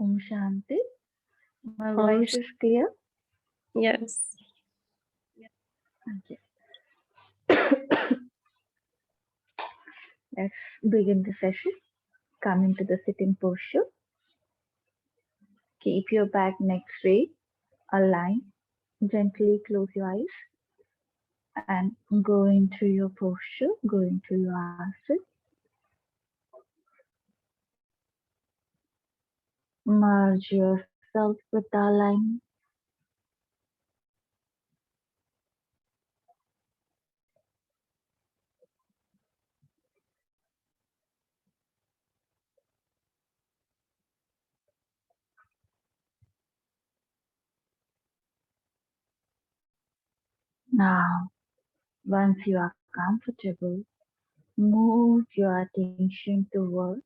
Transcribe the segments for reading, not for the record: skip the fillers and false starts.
Om Shanti. My Om voice is clear? Yes. Okay. Let's begin the session. Come into the sitting posture. Keep your back neck straight, aligned. Gently close your eyes and go into your posture, go into your asana. Merge yourself with the alignment. Now, once you are comfortable, move your attention towards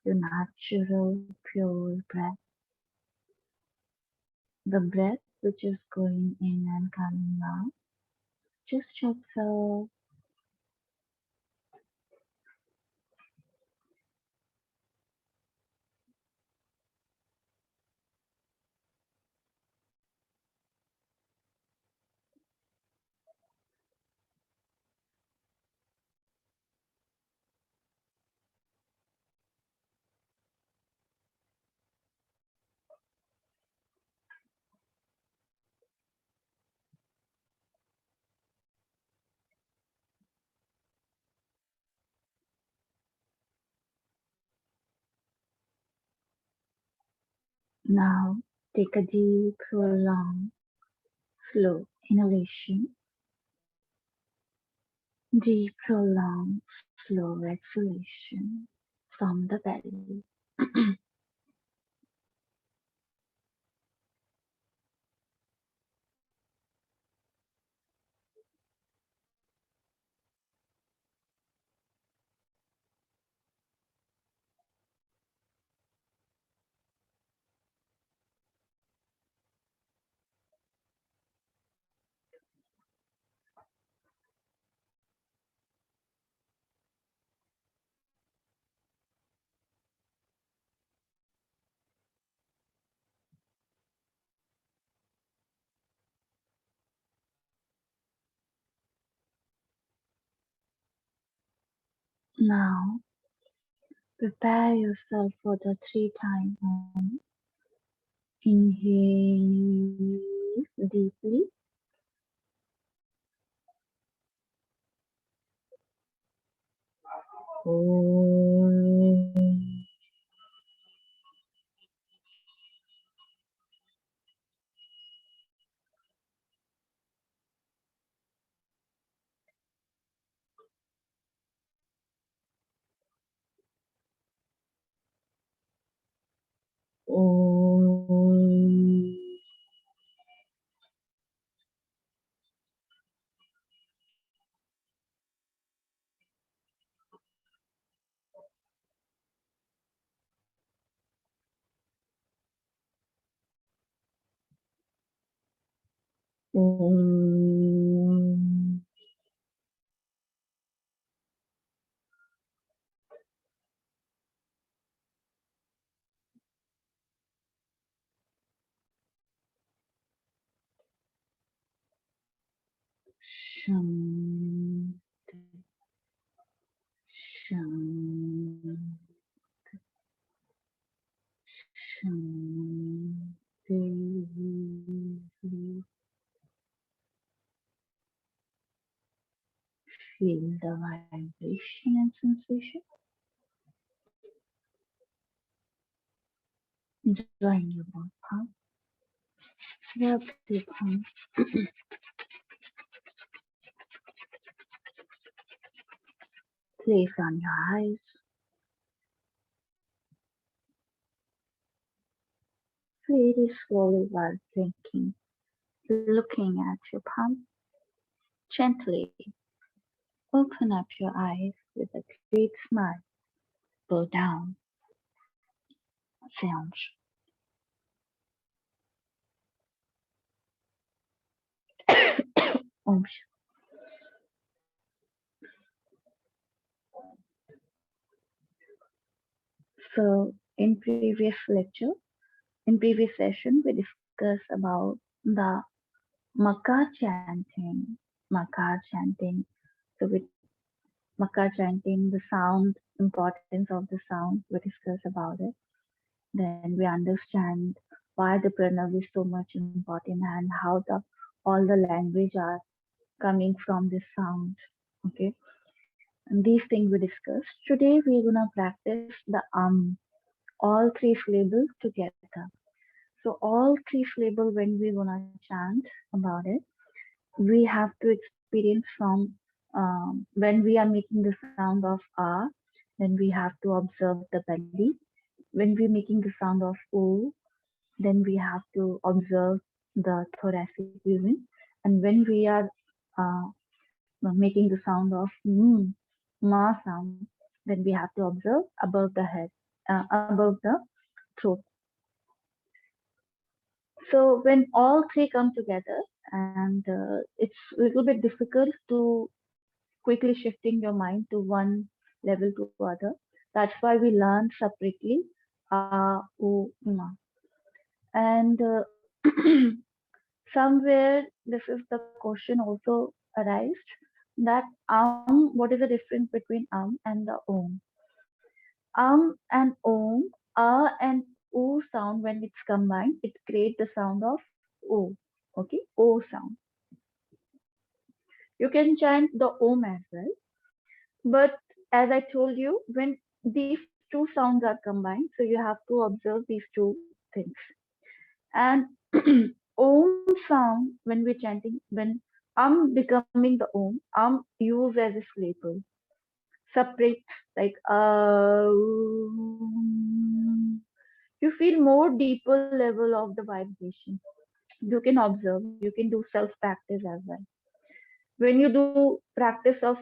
your natural, pure breath. The breath which is going in and coming out. Just observe. Now, take a deep, prolonged, slow inhalation, deep, prolonged, slow exhalation from the belly. Now, prepare yourself for the 3 time Om. Inhale deeply. Om. Om. Om. Shanti. Shanti. Shanti. Feel the vibration and sensation. Join your both palms. Rub the palms. Place on your eyes. Very slowly while drinking, looking at your palm. Gently open up your eyes with a great smile. Bow down. Sounds. Om. So, in previous lecture, In previous session, we discussed about the Makar chanting. Makar chanting. So with Makar chanting, the sound, importance of the sound, we discuss about it. Then we understand why the pranav is so much important and how the all the language are coming from this sound. Okay, and these things we discussed. Today we're gonna practice the all three syllables together. So all three syllables when we gonna chant about it, we have to experience from when we are making the sound of ah, then we have to observe the belly. When we're making the sound of o, then we have to observe the thoracic region. And when we are uh, making the sound of ma sound, then we have to observe above the head, above the throat. So when all three come together, and it's a little bit difficult to quickly shifting your mind to one level to other. That's why we learn separately u, ma. And somewhere this is the question also arised that what is the difference between and the om? And om, and o sound when it's combined, it creates the sound of o. Okay, o sound. You can chant the om as well. But as I told you, when these two sounds are combined, so you have to observe these two things. And om sound, when we're chanting, when becoming the om used as a syllable, separate like you feel more deeper level of the vibration. You can observe, you can do self practice as well. When you do practice of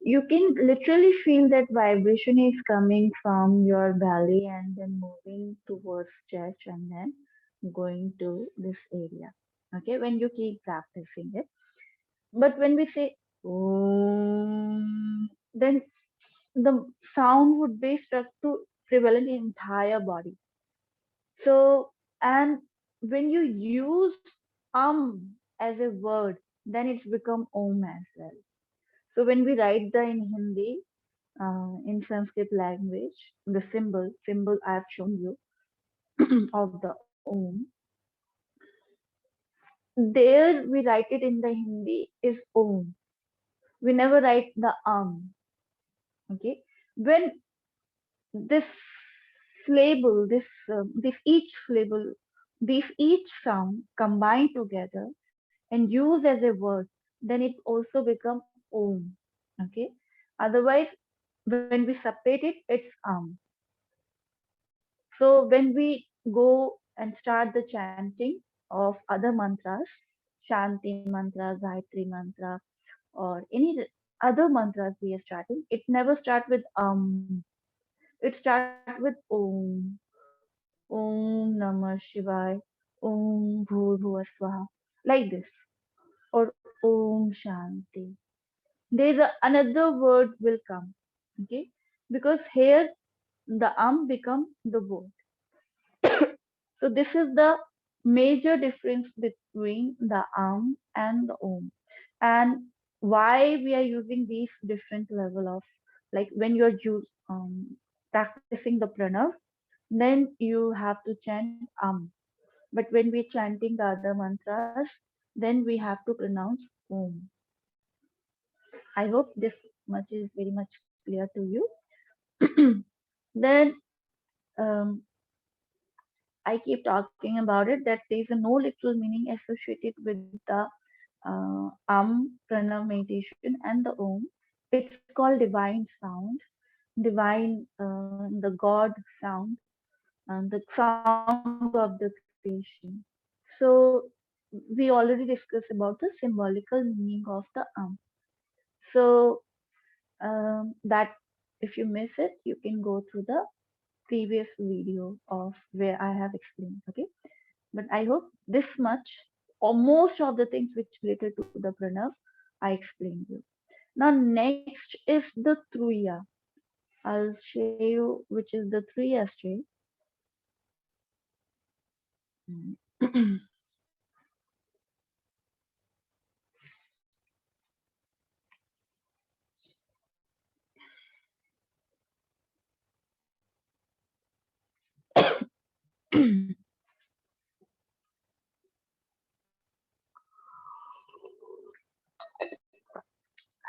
you can literally feel that vibration is coming from your belly and then moving towards chest and then going to this area. Okay, when you keep practicing it. But when we say then the sound would be struck to prevalent in entire body. So, and when you use as a word, then it's become om as well. So when we write the in Hindi, in Sanskrit language, the symbol I have shown you of the om, there we write it in the Hindi is om. We never write the Okay, when this this each syllable, this each sound combined together and used as a word, then it also become om. Okay, otherwise when we separate it, it's So when we go and start the chanting of other mantras, Shanti mantra, Gayatri mantra, or any other mantras we are starting, it never start with it starts with om, om namah shivaya, om bhur swaha, like this, or om shanti. There's another word will come, okay? Because here the become the word. So this is the major difference between the and the om, and why we are using these different level of like when you're practicing the pranav, then you have to chant but when we're chanting the other mantras, then we have to pronounce om. I hope this much is very much clear to you. Then um, I keep talking about it that there is a no literal meaning associated with the pranav meditation and the om. It's called divine sound, divine, the God sound, and the sound of the creation. So we already discussed about the symbolical meaning of the So that if you miss it, you can go through the previous video of where I have explained. Okay, but I hope this much or most of the things which related to the pranav, I explained you. Now next is the truya. I'll show you which is the truya state.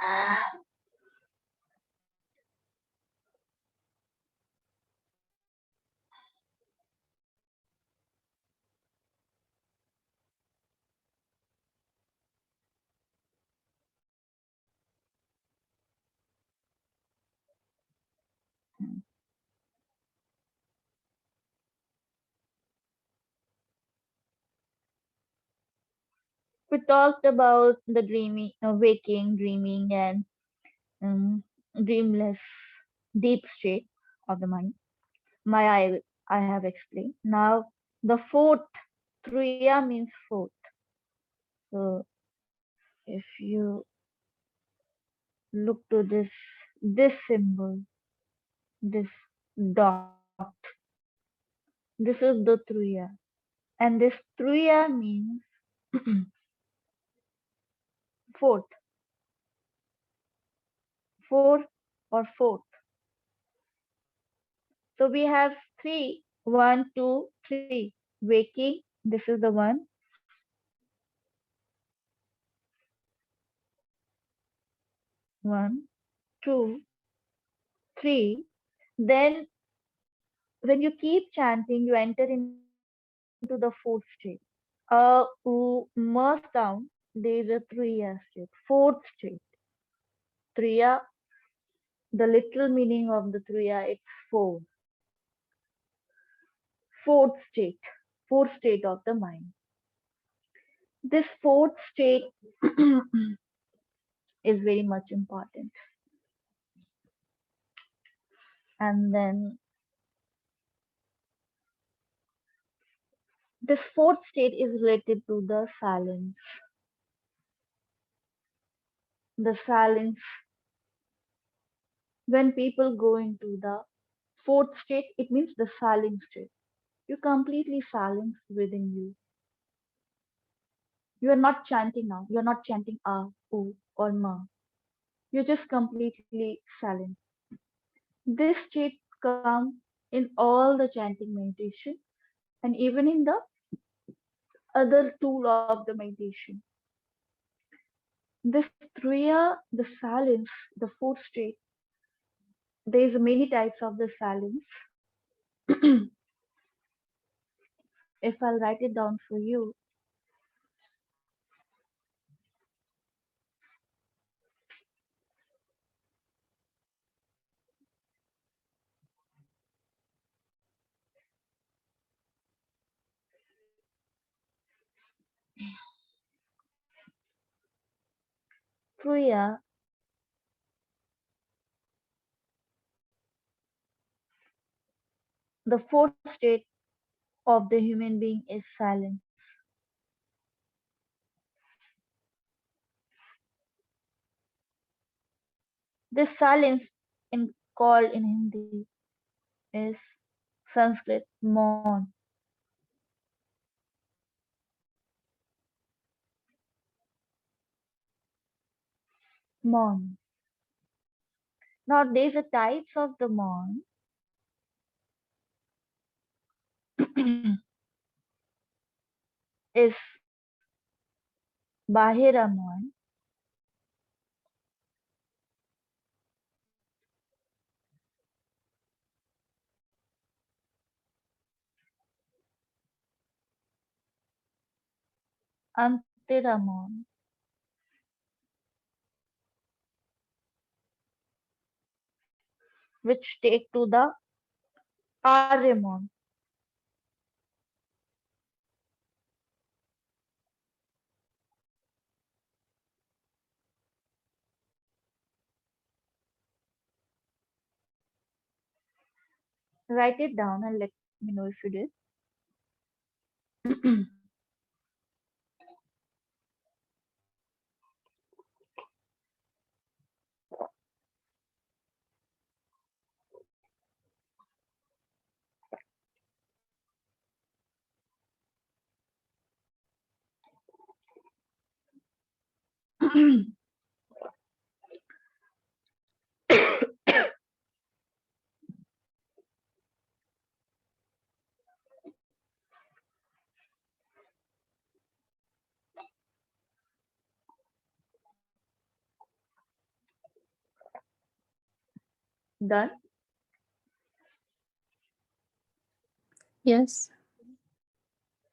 Ah, we talked about the dreaming, waking, dreaming, and um, dreamless, deep state of the mind. My I have explained. Now the fourth Triya means fourth. So if you look to this symbol, this dot, this is the Triya, and this Triya means fourth, four or fourth. So we have three, one, two, three. Waking, this is the one. One, two, three. Then when you keep chanting, you enter into the fourth state. U sound, there is a Triya state. Fourth state. Triya, the literal meaning of the Triya, it's four. Fourth state. Fourth state of the mind. This fourth state is very much important. And then this fourth state is related to the silence. The silence, when people go into the fourth state, it means the silent state. You completely silence within you. You are not chanting now. You are not chanting u, or ma. You're just completely silent. This state comes in all the chanting meditation and even in the other tool of the meditation. This Triya, the silence, the fourth state, there's many types of the silence. If I'll write it down for you, Triya, the fourth state of the human being is silence. This silence, in called in Hindi, is Sanskrit Maun. Maun. Now there's a types of the Maun. Is Bahira Maun, Antira Maun, which take to the Arya Maun. Write it down and let me know if you did. Done. Yes.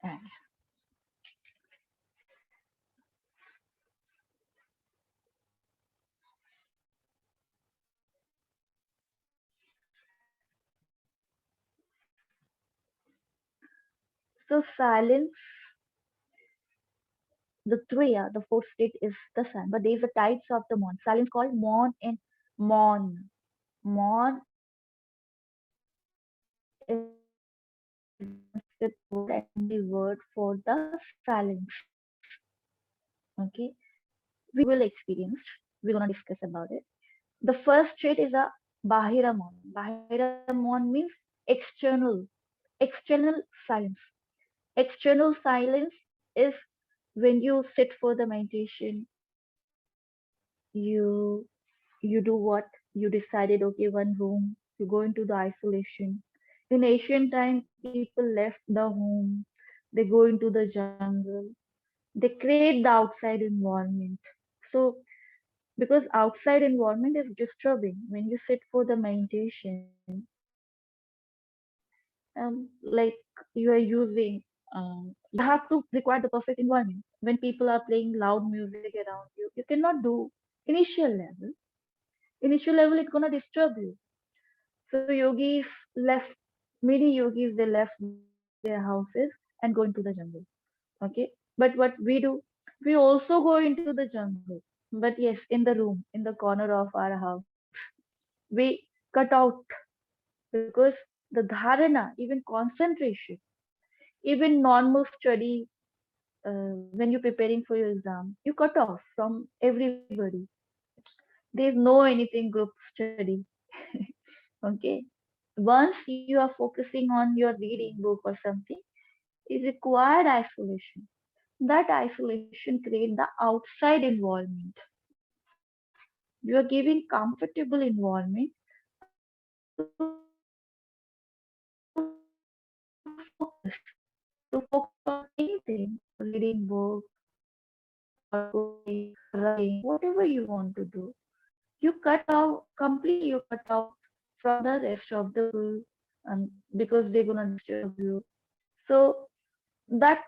And so silence, the Triya, the fourth state is the sun, but there is a tides of the moon. Silence called mourn and mourn. Mourn is Sanskrit word and the word for the silence. Okay, we will experience. We're gonna discuss about it. The first trait is a Bahira Mon. Bahira Mon means external, external silence. External silence is when you sit for the meditation, you you do what you decided. Okay, one room. You go into the isolation. In ancient time, people left the home. They go into the jungle. They create the outside environment. So because outside environment is disturbing when you sit for the meditation, like you are using you have to require the perfect environment. When people are playing loud music around you, you cannot do initial level. Initial level it's gonna disturb you. So yogis left, many yogis they left their houses and go into the jungle. Okay, but what we do, we also go into the jungle, but yes, in the room, in the corner of our house, we cut out, because the dharana, even concentration, even normal study, when you're preparing for your exam, you cut off from everybody. There's no anything group study. Okay, once you are focusing on your reading book or something, is required isolation. That isolation create the outside environment. You are giving comfortable environment to focus, to focus on anything, reading book, or going, running, whatever you want to do. You cut out completely. You cut out from the rest of the people, because they're gonna disturb you. So that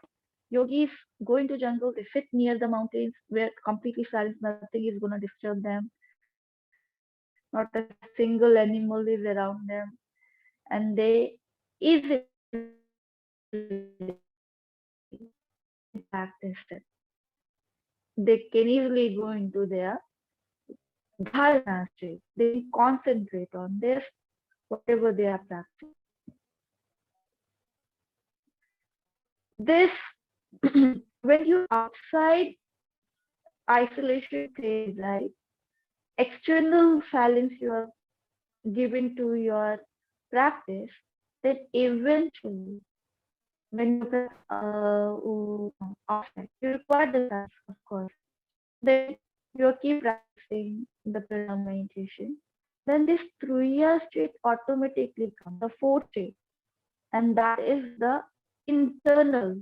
yogis go into jungle. They sit near the mountains where completely silence. Nothing is gonna disturb them. Not a single animal is around them, and they easily can practice it. They can easily go into their dharana state. They can concentrate on this, whatever they are practicing. This when you outside isolation phase, right? External silence you are given to your practice, then eventually when you outside, you require the silence, of course. Then you keep practicing the pranayama meditation. Then this 3 year state automatically comes, the fourth state, and that is the internal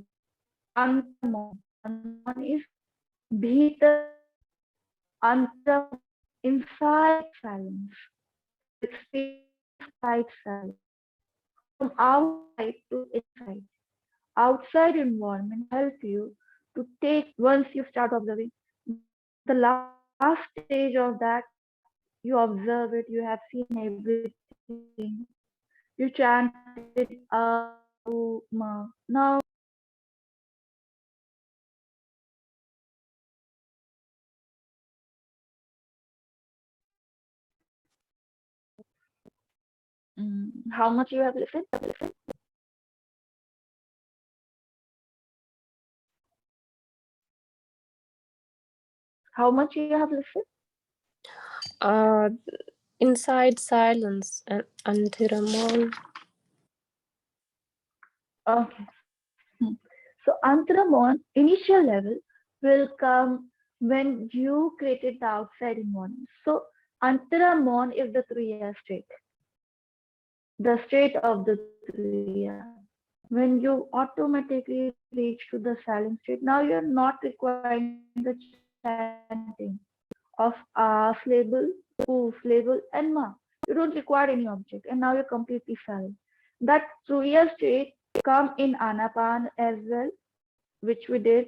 antamon. Antamon is bhitar antamon, inside silence. You experience inside silence from outside to inside. Outside environment help you to take, once you start observing, the last stage of that, you observe it, you have seen everything, you chanted how much you have listened, how much you have listened. Uh, Inside silence and Antiramon. Okay. So Antramon initial level will come when you created the outside environment. So Antaramon is the Turiya state, the state of the Turiya. When you automatically reach to the silent state, now you're not requiring the chanting of As label, Oof label, and Ma. You don't require any object, and now you're completely silent. That Turiya state come in Anapan as well, which we did,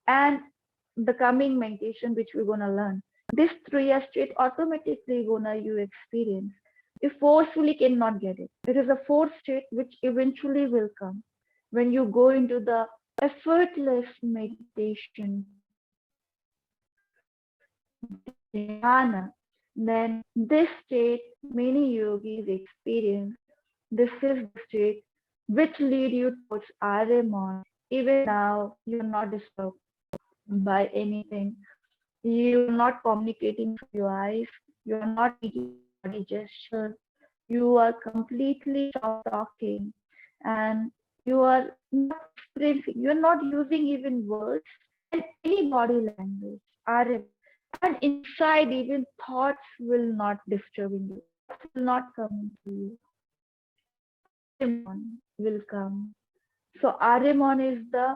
and the coming meditation which we're gonna learn. This Turiya state automatically gonna you experience. You forcefully cannot get it. It is a fourth state which eventually will come when you go into the effortless meditation, dhyana. Then this state many yogis experience. This is the state which lead you towards Aryaman. Even now, you're not disturbed by anything. You are not communicating through your eyes. You are not making any body gesture. You are completely stop talking, and you are not experiencing. You are not using even words and any body language. And inside, even thoughts will not disturbing you. Thoughts will not come into you. Aremon will come. So Aremon is the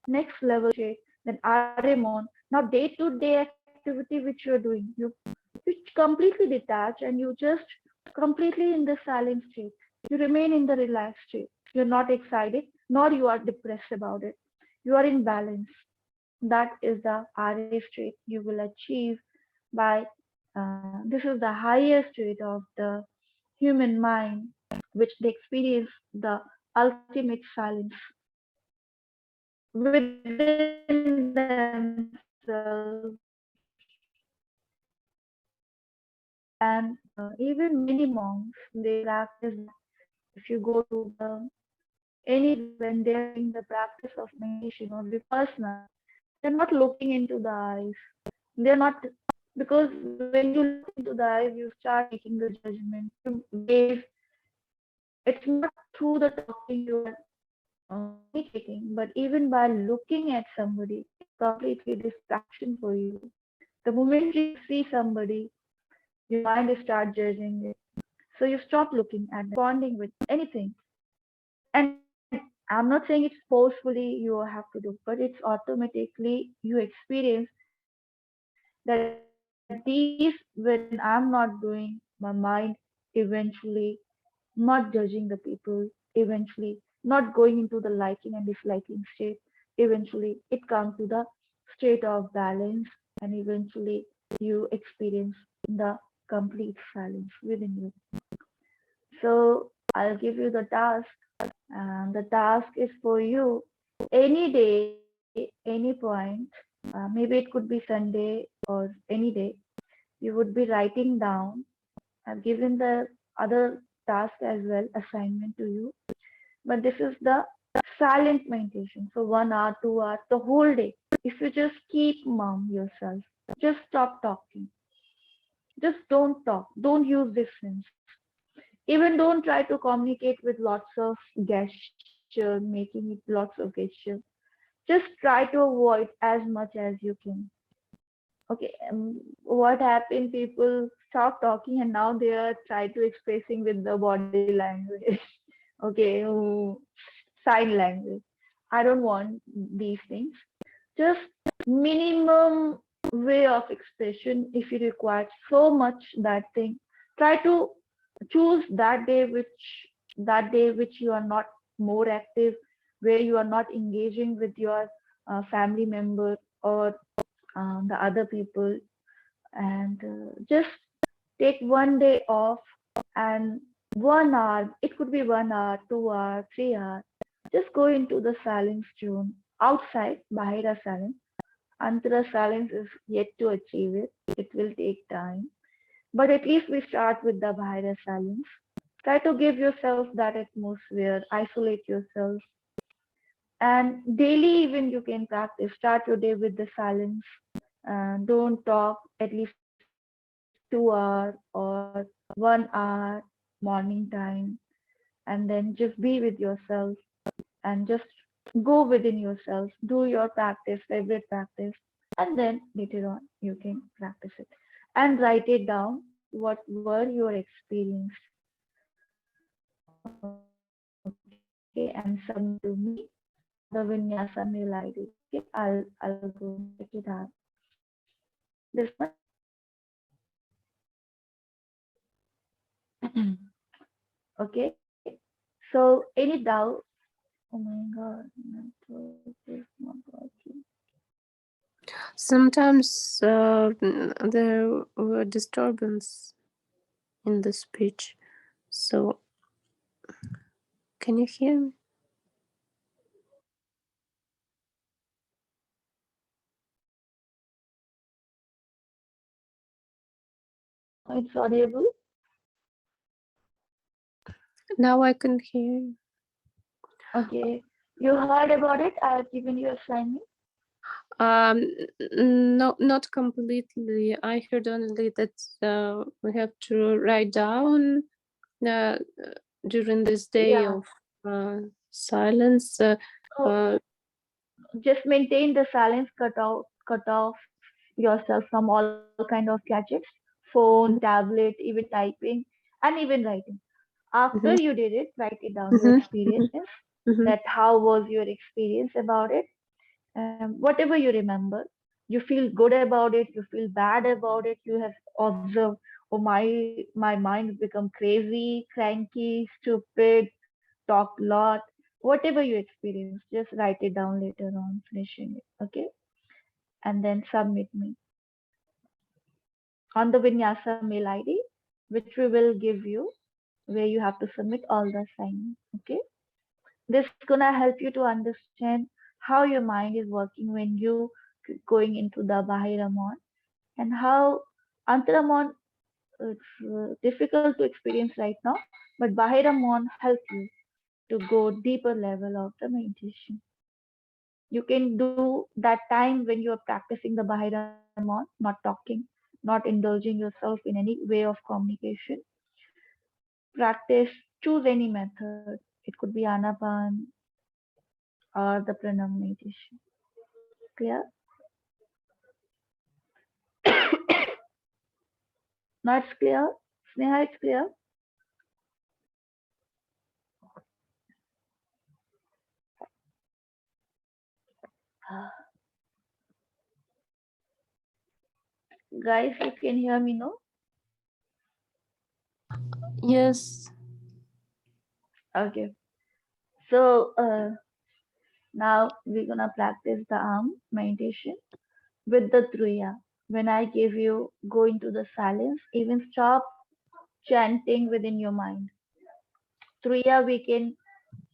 next level state. Then Aremon, now day-to-day activity which you're doing, you completely detach and you just completely in the silent state. You remain in the relaxed state. You're not excited, nor you are depressed about it. You are in balance. That is the RA state you will achieve by this is the highest state of the human mind, which they experience the ultimate silence within themselves. And even many monks, they practice that. If you go to the anywhere when they're doing the practice of meditation or vipassana, they're not looking into the eyes. They're not, because when you look into the eyes, you start making the judgment. You gaze. It's not through the talking you are communicating, but even by looking at somebody, it's completely distraction for you. The moment you see somebody, your mind start judging it. So you stop looking at them, responding with anything. And I'm not saying it's forcefully you have to do, but it's automatically you experience that these, when I'm not doing, my mind eventually not judging the people, eventually not going into the liking and disliking state, eventually it comes to the state of balance, and eventually you experience the complete silence within you. So I'll give you the task, and the task is for you any day, any point. Maybe it could be Sunday or any day. You would be writing down. I've given the other task as well, assignment to you. But this is the silent meditation. So 1 hour, 2 hours, the whole day. If you just keep mum yourself, just stop talking. Just don't talk. Don't use this sense. Even don't try to communicate with lots of gesture, making it lots of gesture. Just try to avoid as much as you can. Okay, what happened? People stop talking and now they are trying to expressing with the body language. Okay, sign language. I don't want these things. Just minimum way of expression. If you require so much that thing, try to choose that day which you are not more active, where you are not engaging with your family member or the other people, and just take 1 day off, and 1 hour, it could be 1 hour, 2 hour, 3 hour, just go into the silence zone outside bahira silence. Antara silence is yet to achieve it. It will take time, but at least we start with the bahira silence. Try to give yourself that atmosphere, isolate yourself, and daily even you can practice. Start your day with the silence. Don't talk at least 2 hours or 1 hour morning time, and then just be with yourself and just go within yourself. Do your practice, favorite practice. and then later on you can practice it and write it down what were your experience. Okay, and submit it to me on the Vinyasa mail ID. Okay, I'll go and check it out. This much. Okay, so any doubt? Oh my god, network is not working. Sometimes there were disturbance in the speech. So, can you hear me? Now it's audible. Now I can hear you. Okay, you heard about it. I have given you assignment. Um, no, not completely. I heard only that we have to write down uh, during this day Yeah. of silence. So Uh, just maintain the silence. Cut off yourself from all kind of gadgets, phone, tablet, even typing, and even writing. After mhm, you did it, write it down your mhm, experience. mhm, mhm, That how was your experience about it? Whatever you remember, you feel good about it, you feel bad about it, you have observed, oh my mind has become crazy, cranky, stupid, talk lot, whatever you experience, just write it down later on, finishing it, okay? And then submit me on the Vinyasa mail ID, which we will give you, where you have to submit all the assignments, okay? This gonna help you to understand how your mind is working when you going into the Bahiramon, and how Antaramon, it's difficult to experience right now, but Bahiramon help you to go deeper level of the meditation. You can do that time when you are practicing the Bahiramon, not talking, not indulging yourself in any way of communication. Practice, choose any method. It could be Anapan or the Pranam meditation. Clear? Now it's clear? Sneha, it's clear? Guys, you can hear me, no? yes. Okay. So now we're gonna practice the arm meditation with the Truya. When I give you go into the silence, even stop chanting within your mind. Truya we can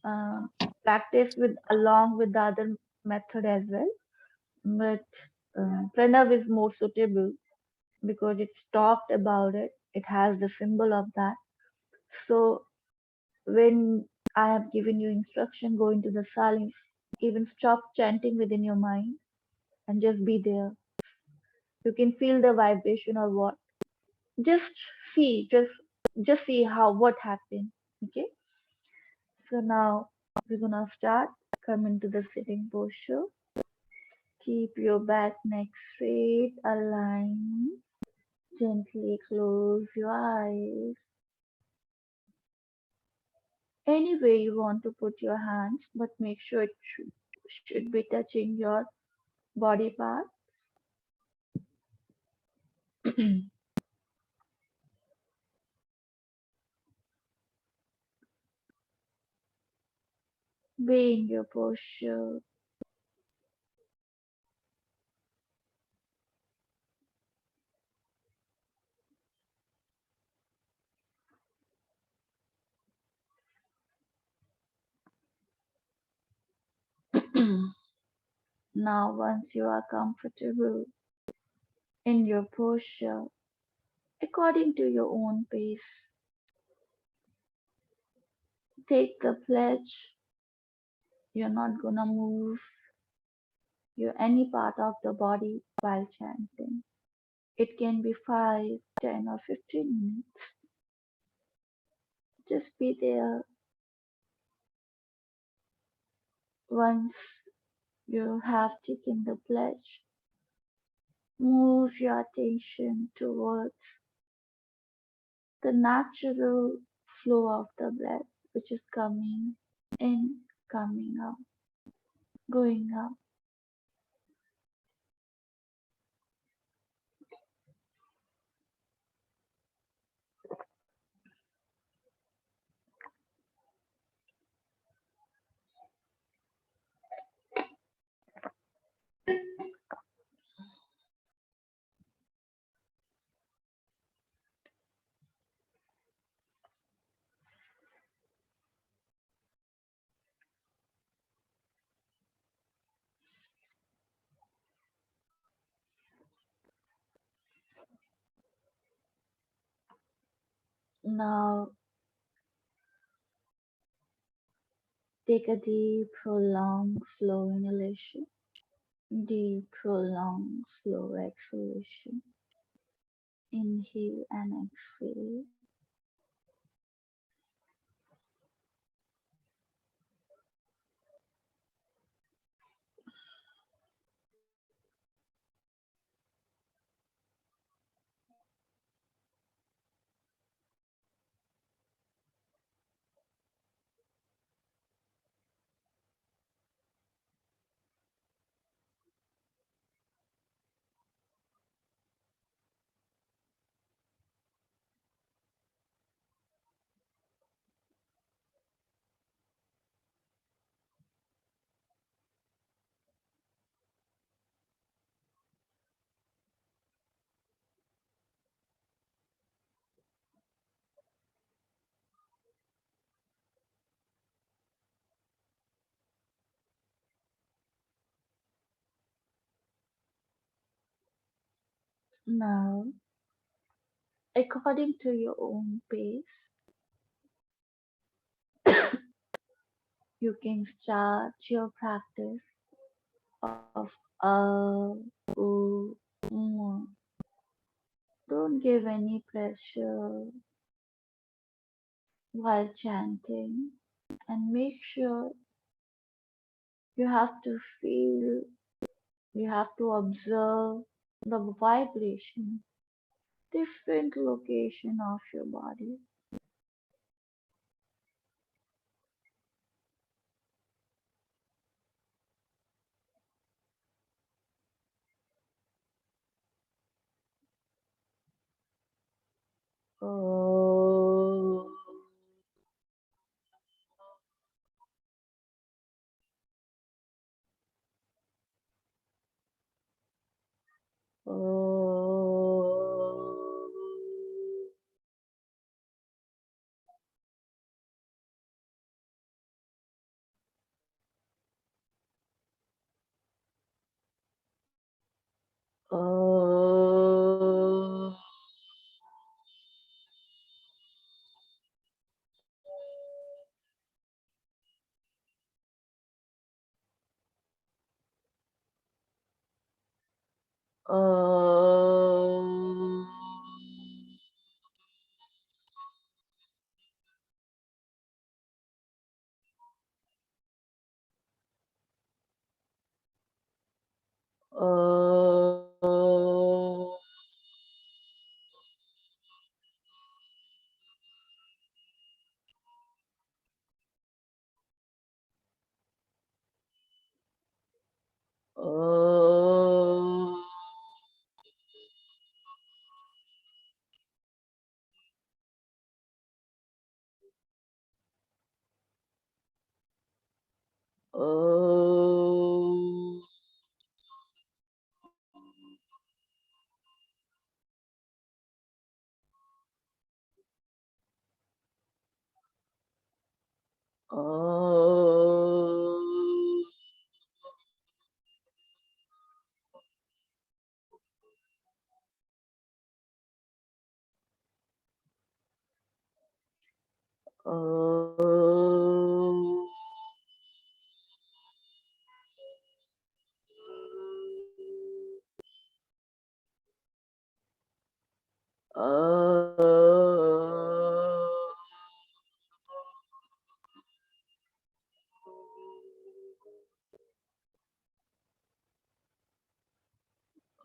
uh, practice with along with the other method as well, but Pranav is more suitable because it's talked about it. It has the symbol of that. So when I have given you instruction, go into the silence, even stop chanting within your mind and just be there. You can feel the vibration or what. Just see, just see how what happened. Okay. So now we're gonna start. Come into the sitting posture. Keep your back, neck straight, align. Gently close your eyes. Any way you want to put your hands, but make sure it should be touching your body part. Be in your posture. Now, once you are comfortable in your posture, according to your own pace, take the pledge. You're not gonna move your any part of the body while chanting. It can be 5, 10, or 15 minutes. Just be there. Once you have taken the pledge, Move your attention towards the natural flow of the breath, which is coming in, coming out, going up. Now take a deep, prolonged, slow inhalation, deep, prolonged, slow exhalation. Inhale and exhale. Now, according to your own pace, you can start your practice of u, Don't give any pressure while chanting, and make sure you have to feel, you have to observe the vibration, different location of your body. Oh, oh, oh, oh, oh, oh, oh, oh, oh,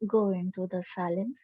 Go into the silence.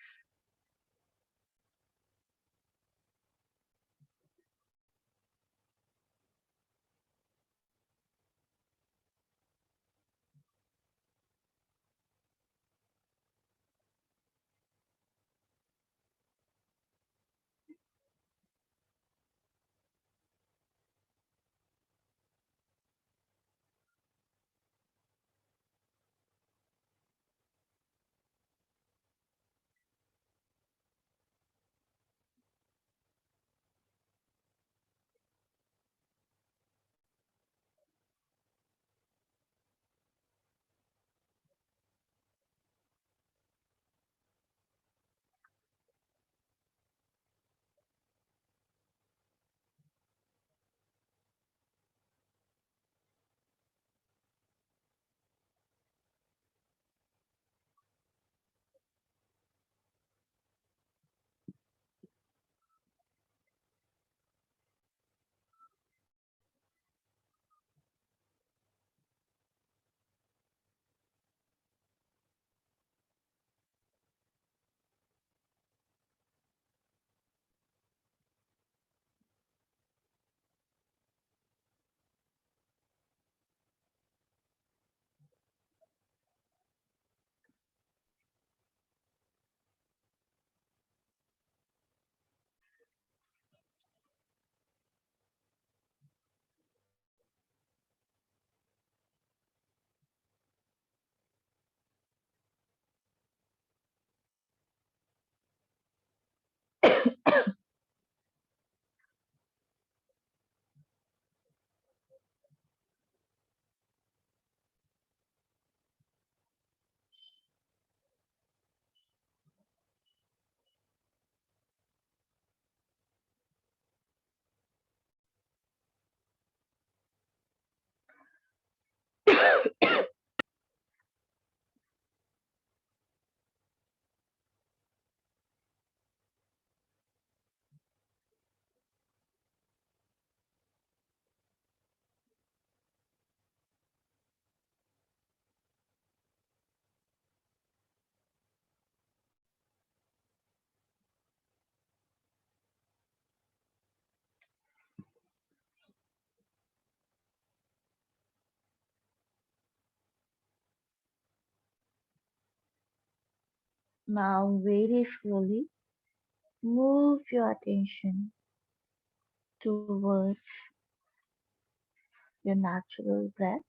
Now, very slowly, move your attention towards your natural breath.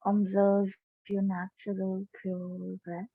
Observe your natural pure breath.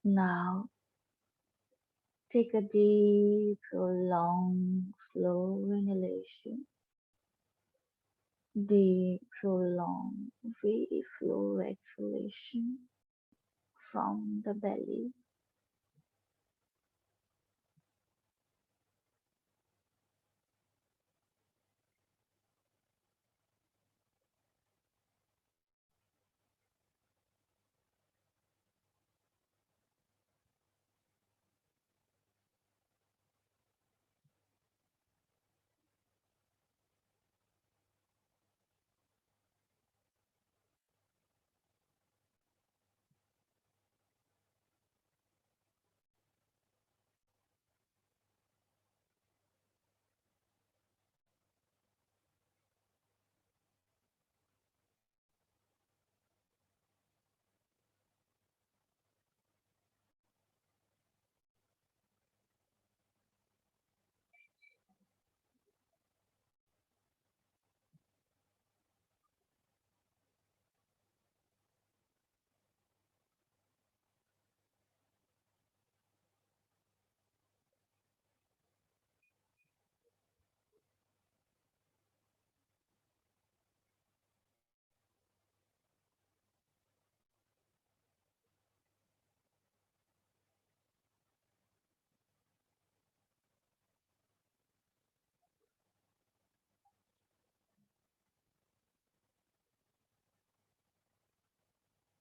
Now, take a deep, prolonged, slow inhalation. Deep, prolonged, very slow exhalation from the belly.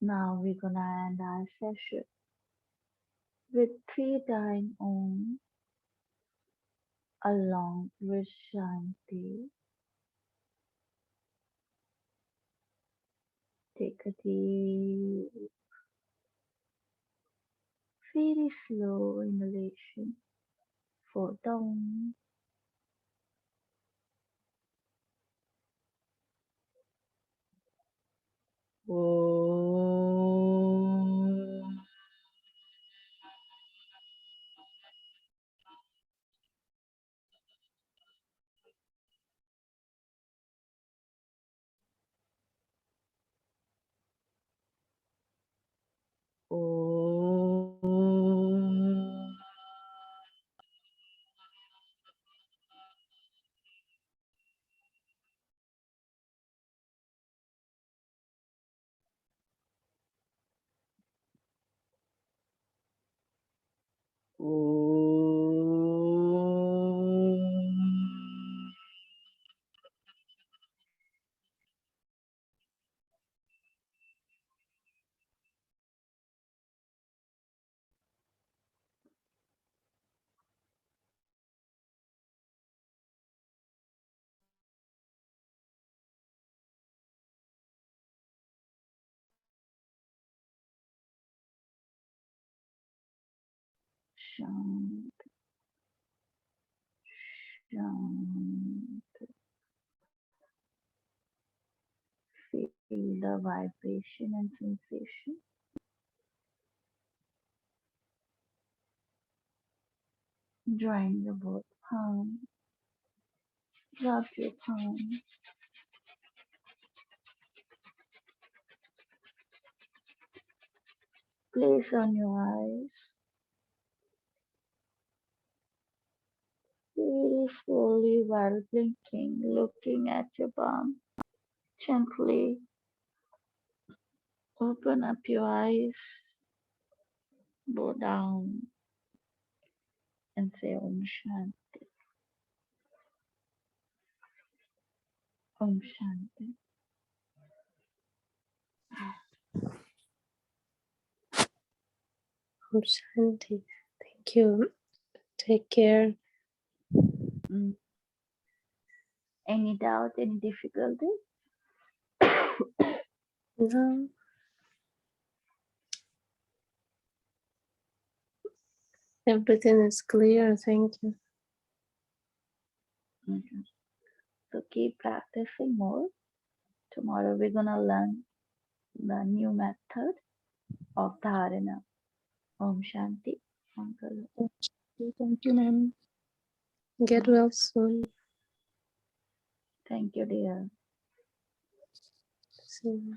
Now we're gonna end our session with 3 times Om along with Shanti. Take a deep, very slow inhalation for down. Om. Om. Om. Shanti, Shanti. Feel the vibration and sensation. Drawing your both palms. Rub your palms. Place on your eyes. Very slowly while blinking, looking at your palm. Gently open up your eyes. Bow down and say Om Shanti. Om Shanti. Om Shanti. Thank you. Take care. Any doubt, any difficulty? No. Everything is clear. Thank you. Okay. So keep practicing more. Tomorrow we're gonna learn the new method of dharana. Om Shanti. Uncle. Thank you, ma'am. Get well soon. Thank you, dear. See you.